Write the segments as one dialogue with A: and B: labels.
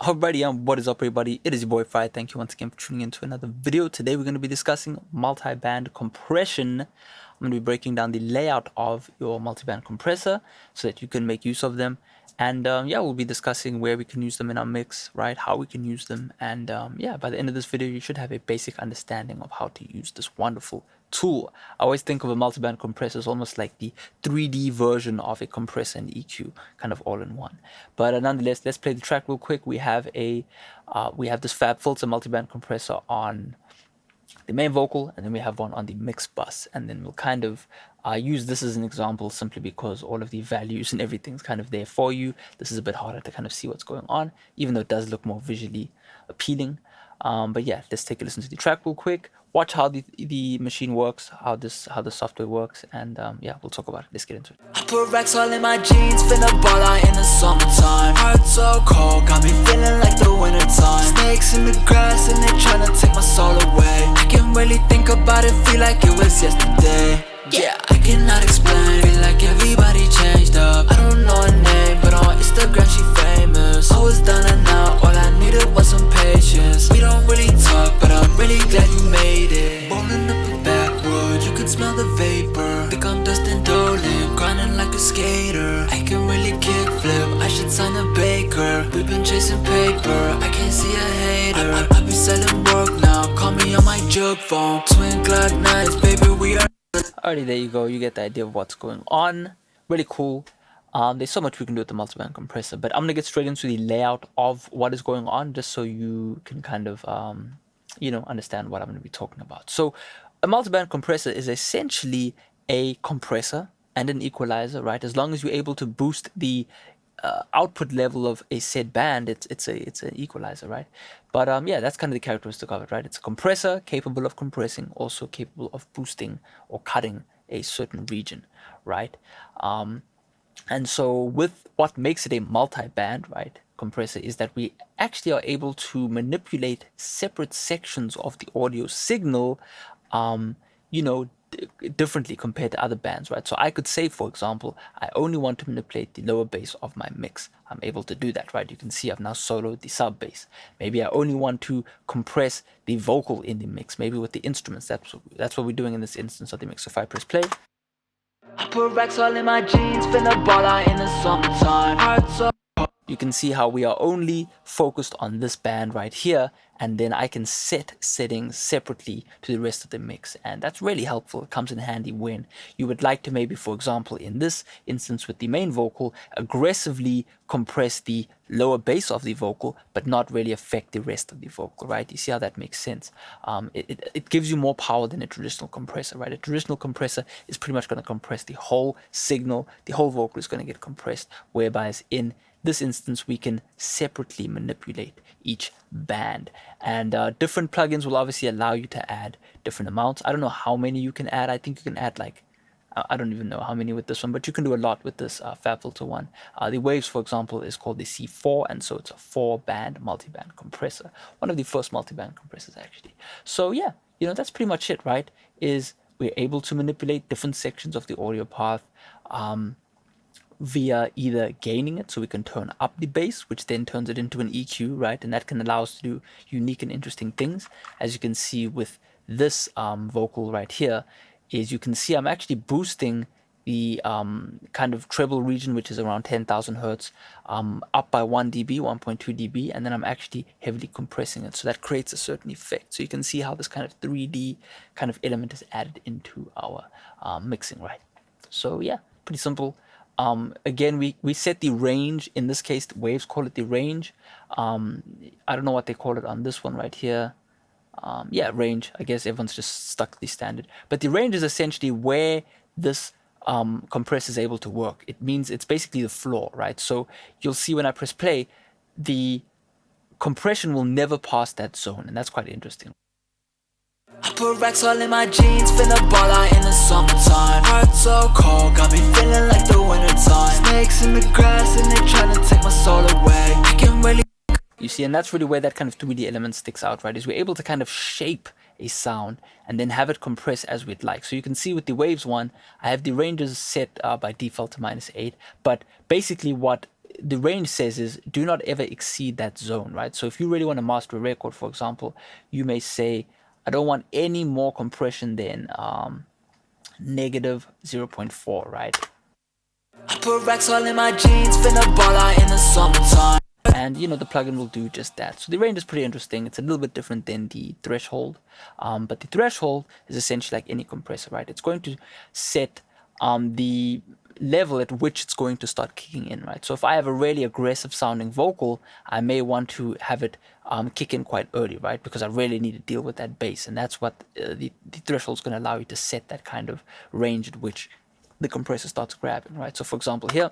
A: Alrighty, what is up everybody? It is your boy Farai. Thank you once again for tuning in to another video. Today we're going to be discussing multi-band compression. I'm going to be breaking down the layout of your multi-band compressor so that you can make use of them. And yeah, we'll be discussing where we can use them in our mix, right? How we can use them. And yeah, by the end of this video, you should have a basic understanding of how to use this wonderful tool. I always think of a multi-band compressor as almost like the 3D version of a compressor and EQ, kind of all in one. But nonetheless, let's play the track real quick. We have this FabFilter multi-band compressor on the main vocal, and then we have one on the mix bus, and then we'll kind of use this as an example simply because all of the values and everything's kind of there for you. This is a bit harder to kind of see what's going on, even though it does look more visually appealing. But yeah, let's take a listen to the track real quick. Watch how the machine works, how the software works, and yeah, we'll talk about it. Let's get into it.
B: I put racks all in my jeans, finna ball out in the summertime. Heart so cold, got me feeling like the wintertime. Snakes in the grass and they tryna take my soul away. I can't really think about it, feel like it was yesterday. Yeah, I cannot explain, feel like everybody changed up. I don't know her name, but on Instagram she famous. I was down and out, all I needed was some patience. We don't really talk, but I'm really glad you made it. Rolling up a backwood, you can smell the vapor. Think I'm Dustin Dolan, grinding like a skater. I can really kickflip, I should sign a baker. We've been chasing paper, I can't see a hater. I be selling work now, call me on my jug phone. Twin Glock 9s, baby, we are.
A: Alrighty, there you go. You get the idea of what's going on. Really cool. There's so much we can do with the multiband compressor, but I'm gonna get straight into the layout of what is going on, just so you can kind of, understand what I'm gonna be talking about. So, a multiband compressor is essentially a compressor and an equalizer, right? As long as you're able to boost the output level of a said band, it's an equalizer, right? But yeah, that's kind of the characteristic of it, right? It's a compressor capable of compressing, also capable of boosting or cutting a certain region, right? And so with what makes it a multi-band, right, compressor is that we actually are able to manipulate separate sections of the audio signal, differently compared to other bands, right? So I could say, for example, I only want to manipulate the lower bass of my mix. I'm able to do that, right? You can see I've now soloed the sub bass. Maybe I only want to compress the vocal in the mix, maybe with the instruments. That's what we're doing in this instance of the mix. So if I press play,
B: I put racks all in my jeans, finna ball out in the summertime. Heart so
A: you can see how we are only focused on this band right here, and then I can set settings separately to the rest of the mix, and that's really helpful. It comes in handy when you would like to maybe, for example, in this instance with the main vocal, aggressively compress the lower bass of the vocal, but not really affect the rest of the vocal, right? You see how that makes sense? It gives you more power than a traditional compressor, right? A traditional compressor is pretty much going to compress the whole signal, the whole vocal is going to get compressed, whereby in this instance we can separately manipulate each band, and different plugins will obviously allow you to add different amounts. I don't know how many you can add. I think you can add like, I don't even know how many with this one, but you can do a lot with this FabFilter one. The Waves, for example, is called the C4, and so it's a 4-band multi-band compressor, one of the first multi-band compressors actually. So yeah, that's pretty much it, right? Is we're able to manipulate different sections of the audio path via either gaining it, so we can turn up the bass, which then turns it into an EQ, right? And that can allow us to do unique and interesting things. As you can see with this vocal right here, is you can see I'm actually boosting the kind of treble region, which is around 10,000 hertz, up by 1 dB, 1.2 dB, and then I'm actually heavily compressing it. So that creates a certain effect. So you can see how this kind of 3D kind of element is added into our mixing, right? So yeah, pretty simple. Again, we set the range. In this case, the Waves call it the range. I don't know what they call it on this one right here. Yeah, range. I guess everyone's just stuck to the standard. But the range is essentially where this compressor is able to work. It means it's basically the floor, right? So you'll see when I press play, the compression will never pass that zone, and that's quite interesting.
B: I put racks all in my jeans, finna ball out in the summertime. Heart so cold, got me feeling like the wintertime. Snakes in the grass and they tryna take my soul away. I can really.
A: You see, and that's really where that kind of 3D element sticks out, right? Is we're able to kind of shape a sound and then have it compress as we'd like. So you can see with the Waves one, I have the ranges set by default to -8, but basically what the range says is do not ever exceed that zone, right? So if you really want to master a record, for example, you may say, I don't want any more compression than negative 0.4, right?
B: I put racks all in my jeans, finna ball out in the summertime.
A: And you know, the plugin will do just that. So the range is pretty interesting. It's a little bit different than the threshold, but the threshold is essentially like any compressor, right? It's going to set the level at which it's going to start kicking in, right? So if I have a really aggressive sounding vocal, I may want to have it kick in quite early, right? Because I really need to deal with that bass, and that's what the threshold is going to allow you to set that kind of range at which the compressor starts grabbing, right? So for example here,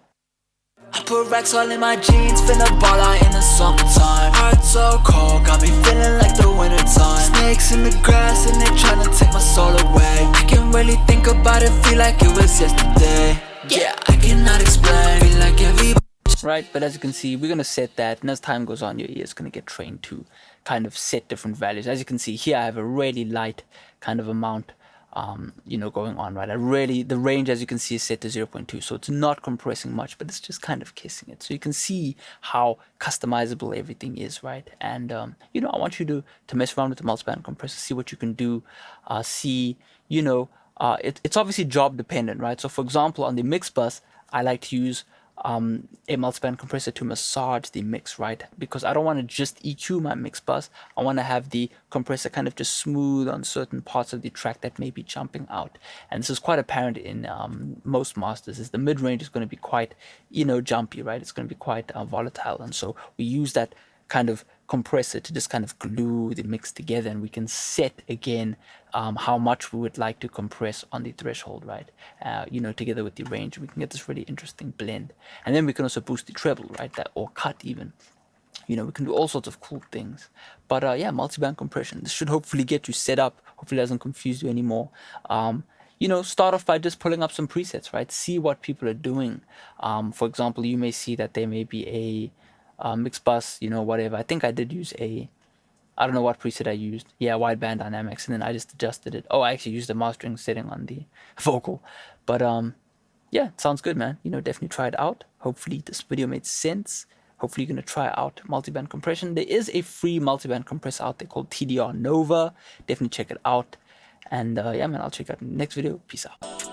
B: I put racks all in my jeans, finna ball out in the summertime. Heart so cold, got me feeling like the wintertime. Snakes in the grass and they tryna take my soul away. I can really think about it, feel like it was yesterday. Yeah, I cannot explain, feel like everybody.
A: right? But as you can see, we're going to set that, and as time goes on, your ear is going to get trained to kind of set different values. As you can see here, I have a really light kind of amount you know, going on, right? The range, as you can see, is set to 0.2, so it's not compressing much, but it's just kind of kissing it. So you can see how customizable everything is, right? And you know, I want you to mess around with the multiband compressor, see what you can do, see, you know, it's obviously job dependent, right? So for example, on the mix bus, I like to use a multiband compressor to massage the mix, right? Because I don't want to just EQ my mix bus. I want to have the compressor kind of just smooth on certain parts of the track that may be jumping out. And this is quite apparent in most masters, is the mid-range is going to be quite, you know, jumpy, right? It's going to be quite volatile. And so we use that kind of compressor to just kind of glue the mix together, and we can set again how much we would like to compress on the threshold, right? You know, together with the range, we can get this really interesting blend. And then we can also boost the treble, right? That, or cut even. You know, we can do all sorts of cool things. But yeah, multiband compression, this should hopefully get you set up. Hopefully it doesn't confuse you anymore. You know, start off by just pulling up some presets, right? See what people are doing. For example, you may see that there may be a mix bus, you know, whatever. I think I did use I don't know what preset I used. Yeah, wideband dynamics, and then I just adjusted it. Oh, I actually used the mastering setting on the vocal. But yeah, it sounds good, man. You know, definitely try it out. Hopefully this video made sense. Hopefully you're going to try out multiband compression. There is a free multiband compressor out there called TDR Nova. Definitely check it out. And yeah, man, I'll check out in the next video. Peace out.